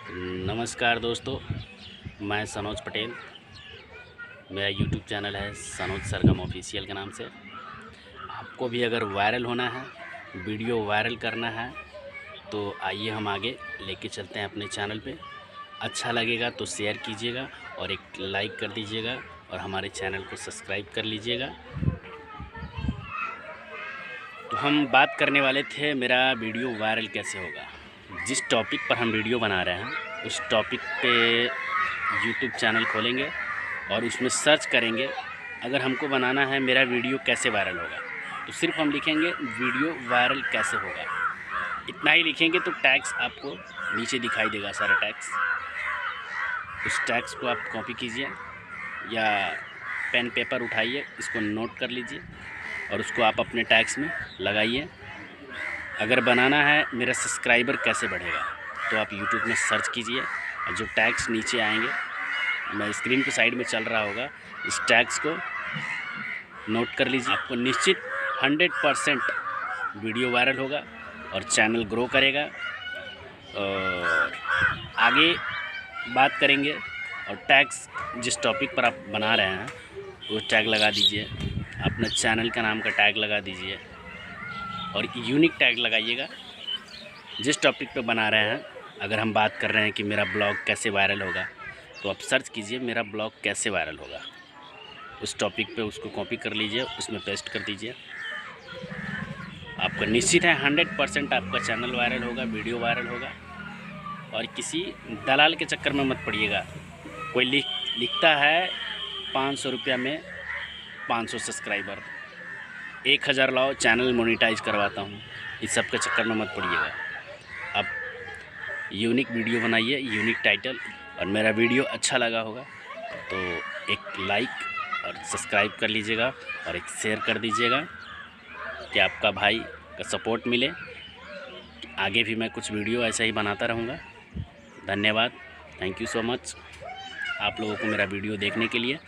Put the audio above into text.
नमस्कार दोस्तों, मैं सनोज पटेल। मेरा यूट्यूब चैनल है सनोज सरगम ऑफिशियल के नाम से। आपको भी अगर वायरल होना है, वीडियो वायरल करना है, तो आइए हम आगे लेके चलते हैं अपने चैनल पे। अच्छा लगेगा तो शेयर कीजिएगा और एक लाइक कर दीजिएगा और हमारे चैनल को सब्सक्राइब कर लीजिएगा। तो हम बात करने वाले थे मेरा वीडियो वायरल कैसे होगा। जिस टॉपिक पर हम वीडियो बना रहे हैं उस टॉपिक पे यूट्यूब चैनल खोलेंगे और उसमें सर्च करेंगे। अगर हमको बनाना है मेरा वीडियो कैसे वायरल होगा, तो सिर्फ हम लिखेंगे वीडियो वायरल कैसे होगा। इतना ही लिखेंगे तो टैग्स आपको नीचे दिखाई देगा, सारे टैग्स। उस टैग्स को आप कॉपी कीजिए या पेन पेपर उठाइए, इसको नोट कर लीजिए और उसको आप अपने टैग्स में लगाइए। अगर बनाना है मेरा सब्सक्राइबर कैसे बढ़ेगा, तो आप यूट्यूब में सर्च कीजिए और जो टैग्स नीचे आएंगे, मैं स्क्रीन के साइड में चल रहा होगा, इस टैग्स को नोट कर लीजिए। आपको निश्चित 100% वीडियो वायरल होगा और चैनल ग्रो करेगा। और आगे बात करेंगे। और टैग्स जिस टॉपिक पर आप बना रहे हैं वो टैग लगा दीजिए, अपना चैनल का नाम का टैग लगा दीजिए और यूनिक टैग लगाइएगा जिस टॉपिक पे बना रहे हैं। अगर हम बात कर रहे हैं कि मेरा ब्लॉग कैसे वायरल होगा, तो आप सर्च कीजिए मेरा ब्लॉग कैसे वायरल होगा। उस टॉपिक पे उसको कॉपी कर लीजिए, उसमें पेस्ट कर दीजिए। आपका निश्चित है 100% आपका चैनल वायरल होगा, वीडियो वायरल होगा। और किसी दलाल के चक्कर में मत पड़िएगा। कोई लिखता है 500 रुपया में 500 सब्सक्राइबर, 1000 लाओ चैनल मोनेटाइज करवाता हूँ, इस सब के चक्कर में मत पड़िएगा। आप यूनिक वीडियो बनाइए, यूनिक टाइटल। और मेरा वीडियो अच्छा लगा होगा तो एक लाइक और सब्सक्राइब कर लीजिएगा और एक शेयर कर दीजिएगा कि आपका भाई का सपोर्ट मिले। आगे भी मैं कुछ वीडियो ऐसा ही बनाता रहूँगा। धन्यवाद, थैंक यू सो मच आप लोगों को मेरा वीडियो देखने के लिए।